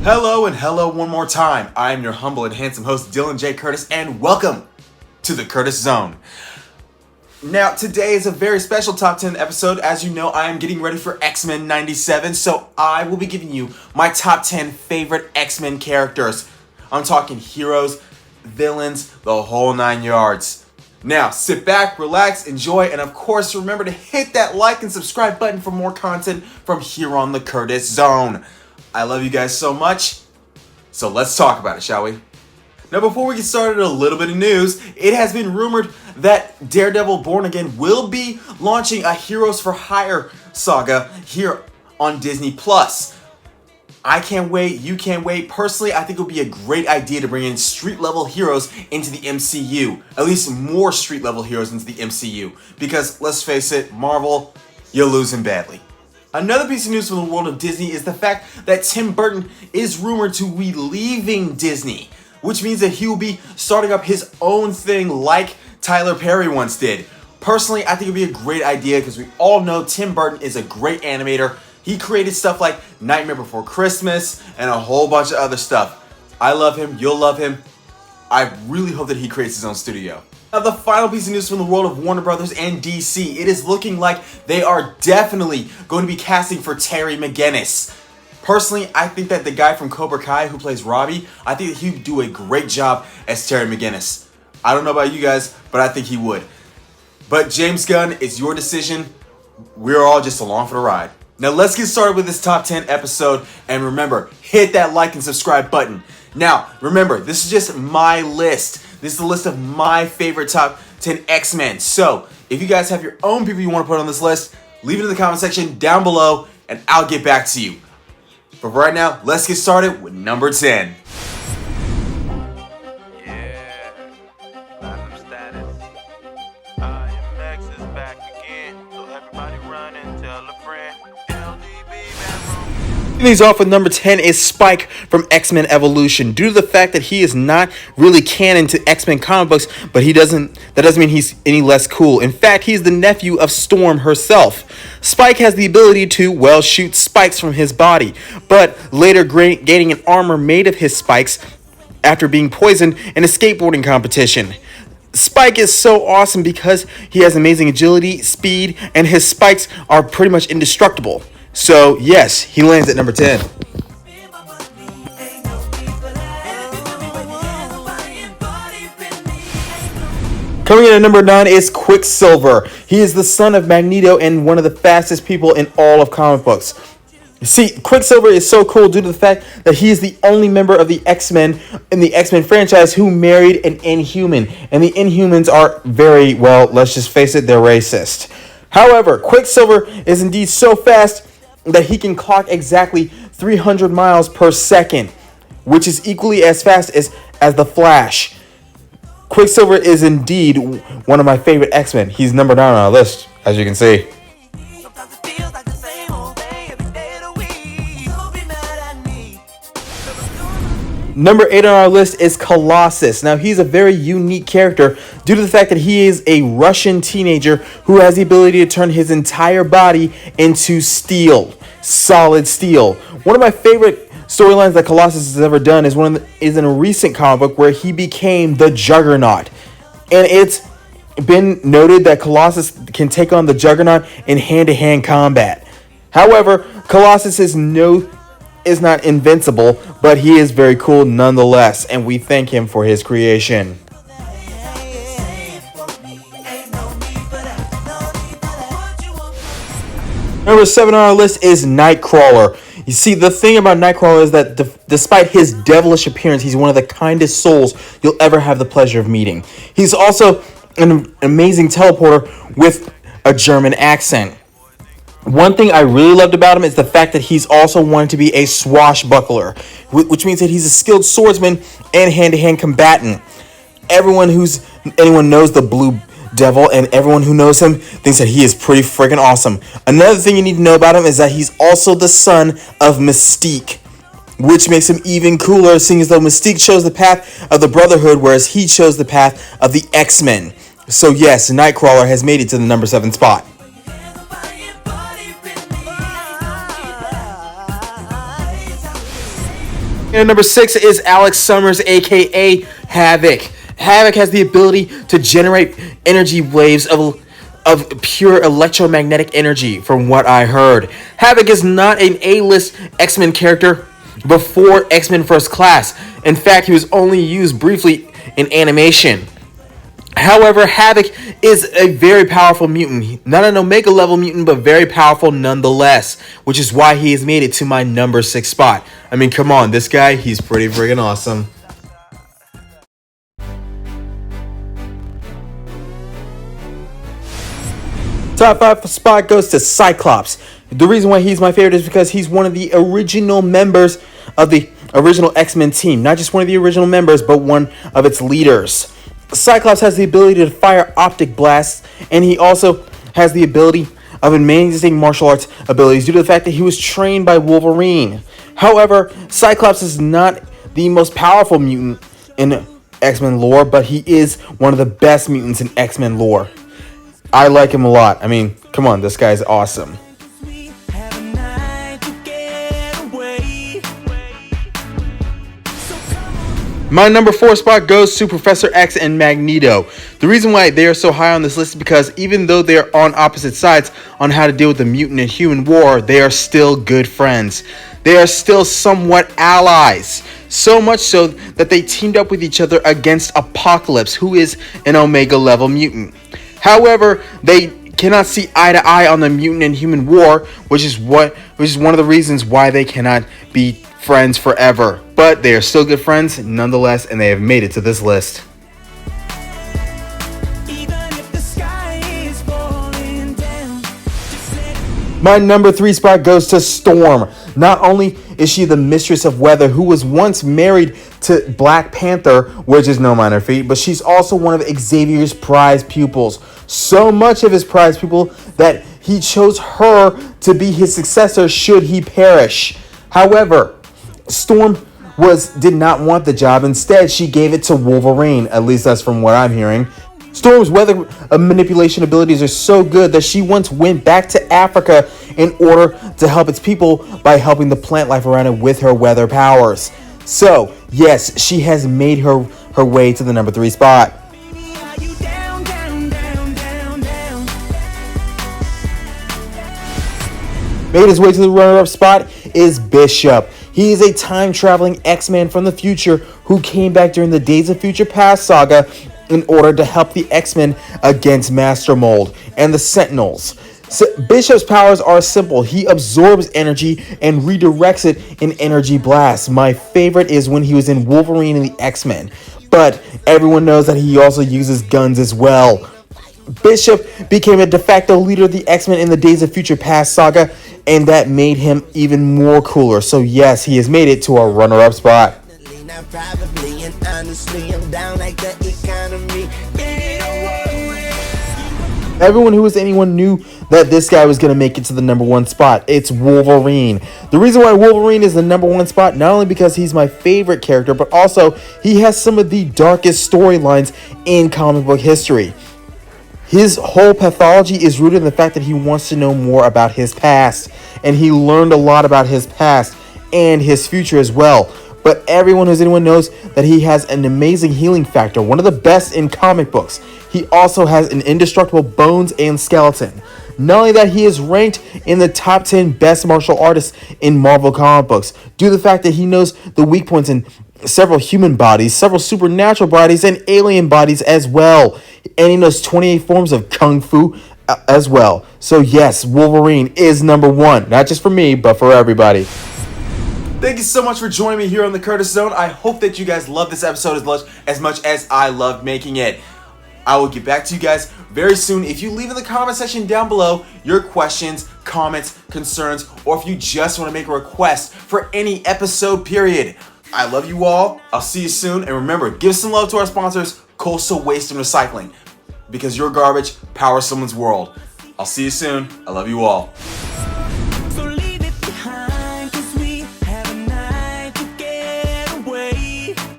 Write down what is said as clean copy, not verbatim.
Hello and hello one more time. I am your humble and handsome host, Dylan J. Curtis, and welcome to the Curtis Zone. Now, today is a very special Top 10 episode. As you know, I am getting ready for X-Men 97, so I will be giving you my top 10 favorite X-Men characters. I'm talking heroes, villains, the whole 9 yards. Now, sit back, relax, enjoy, and of course, remember to hit that like and subscribe button for more content from here on the Curtis Zone. I love you guys so much, so let's talk about it, shall we? Now, before we get started, a little bit of news. It has been rumored that Daredevil Born Again will be launching a Heroes for Hire saga here on Disney+. I can't wait, you can't wait. Personally, I think it would be a great idea to bring in street-level heroes into the MCU. At least more street-level heroes into the MCU. Because, let's face it, Marvel, you're losing badly. Another piece of news from the world of Disney is the fact that Tim Burton is rumored to be leaving Disney, which means that he will be starting up his own thing like Tyler Perry once did. Personally, I think it would be a great idea because we all know Tim Burton is a great animator. He created stuff like Nightmare Before Christmas and a whole bunch of other stuff. I love him, you'll love him. I really hope that he creates his own studio. Now, the final piece of news from the world of Warner Brothers and DC, it is looking like they are definitely going to be casting for Terry McGinnis. Personally, I think that the guy from Cobra Kai who plays Robbie, I think that he would do a great job as Terry McGinnis. I don't know about you guys, but I think he would. But James Gunn, it's your decision. We're all just along for the ride. Now let's get started with this top 10 episode, and remember, hit that like and subscribe button. Now, remember, this is just my list. This is the list of my favorite top 10 X-Men. So, if you guys have your own people you want to put on this list, leave it in the comment section down below, and I'll get back to you. But right now, let's get started with number 10. These off with number 10 is Spike from X-Men Evolution. Due to the fact that he is not really canon to X-Men comic books, but that doesn't mean he's any less cool. In fact, he's the nephew of Storm herself. Spike has the ability to, shoot spikes from his body, but later gaining an armor made of his spikes after being poisoned in a skateboarding competition. Spike is so awesome because he has amazing agility, speed, and his spikes are pretty much indestructible. So, yes, he lands at number 10. Coming in at number 9 is Quicksilver. He is the son of Magneto and one of the fastest people in all of comic books. See, Quicksilver is so cool due to the fact that he is the only member of the X-Men in the X-Men franchise who married an Inhuman. And the Inhumans are let's just face it, they're racist. However, Quicksilver is indeed so fast that he can clock exactly 300 miles per second, which is equally as fast as the Flash. Quicksilver is indeed one of my favorite X-Men. He's number 9 on our list, as you can see. Number 8 on our list is Colossus. Now, he's a very unique character due to the fact that he is a Russian teenager who has the ability to turn his entire body into steel, solid steel. One of my favorite storylines that Colossus has ever done is in a recent comic book where he became the Juggernaut. And it's been noted that Colossus can take on the Juggernaut in hand-to-hand combat. However, Colossus is not invincible, but he is very cool nonetheless, and we thank him for his creation. Number 7 on our list is Nightcrawler. You see, the thing about Nightcrawler is that despite his devilish appearance, he's one of the kindest souls you'll ever have the pleasure of meeting. He's also an amazing teleporter with a German accent. One thing I really loved about him is the fact that he's also wanted to be a swashbuckler, which means that he's a skilled swordsman and hand-to-hand combatant. Anyone knows the Blue Devil, and everyone who knows him thinks that he is pretty freaking awesome. Another thing you need to know about him is that he's also the son of Mystique, which makes him even cooler, seeing as though Mystique chose the path of the Brotherhood, whereas he chose the path of the X-Men. So yes, Nightcrawler has made it to the number 7 spot. And number 6 is Alex Summers, aka Havoc. Havoc has the ability to generate energy waves of pure electromagnetic energy, from what I heard. Havoc is not an A-list X-Men character before X-Men First Class. In fact, he was only used briefly in animation. However, Havoc is a very powerful mutant. Not an Omega level mutant, but very powerful nonetheless, which is why he has made it to my number 6 spot. I mean, come on, this guy, he's pretty friggin' awesome. Top 5 spot goes to Cyclops. The reason why he's my favorite is because he's one of the original members of the original X-Men team. Not just one of the original members, but one of its leaders. Cyclops has the ability to fire optic blasts, and he also has the ability of amazing martial arts abilities due to the fact that he was trained by Wolverine. However, Cyclops is not the most powerful mutant in X-Men lore, but he is one of the best mutants in X-Men lore. I like him a lot. I mean, come on, this guy's awesome. My number 4 spot goes to Professor X and Magneto. The reason why they are so high on this list is because even though they are on opposite sides on how to deal with the mutant and human war, they are still good friends. They are still somewhat allies. So much so that they teamed up with each other against Apocalypse, who is an Omega level mutant. However, they cannot see eye to eye on the mutant and human war, which is one of the reasons why they cannot be friends forever. But they are still good friends nonetheless, and they have made it to this list. My number 3 spot goes to Storm. Not only is she the Mistress of Weather, who was once married to Black Panther, which is no minor feat, but she's also one of Xavier's prized pupils. So much of his prized pupil that he chose her to be his successor should he perish. However, Storm did not want the job. Instead, she gave it to Wolverine. At least that's from what I'm hearing. Storm's weather manipulation abilities are so good that she once went back to Africa in order to help its people by helping the plant life around it with her weather powers. So, yes, she has made her way to the number 3 spot. Made his way to the runner-up spot is Bishop. He is a time-traveling X-Man from the future who came back during the Days of Future Past saga in order to help the X-Men against Master Mold and the Sentinels. So Bishop's powers are simple. He absorbs energy and redirects it in energy blasts. My favorite is when he was in Wolverine and the X-Men. But everyone knows that he also uses guns as well. Bishop became a de facto leader of the X-Men in the Days of Future Past saga, and that made him even more cooler. So yes, he has made it to our runner-up spot. Everyone who was anyone knew that this guy was going to make it to the number 1 spot. It's Wolverine. The reason why Wolverine is the number 1 spot, not only because he's my favorite character, but also he has some of the darkest storylines in comic book history. His whole pathology is rooted in the fact that he wants to know more about his past, and he learned a lot about his past and his future as well. But everyone who's anyone knows that he has an amazing healing factor, one of the best in comic books. He also has an indestructible bones and skeleton. Not only that, he is ranked in the top 10 best martial artists in Marvel comic books due to the fact that he knows the weak points in several human bodies, several supernatural bodies, and alien bodies as well. And he knows 28 forms of Kung Fu as well. So yes, Wolverine is number 1, not just for me, but for everybody. Thank you so much for joining me here on the Curtis Zone. I hope that you guys loved this episode as much as I loved making it. I will get back to you guys very soon. If you leave in the comment section down below your questions, comments, concerns, or if you just want to make a request for any episode period. I love you all. I'll see you soon. And remember, give some love to our sponsors, Coastal Waste and Recycling, because your garbage powers someone's world. I'll see you soon. I love you all.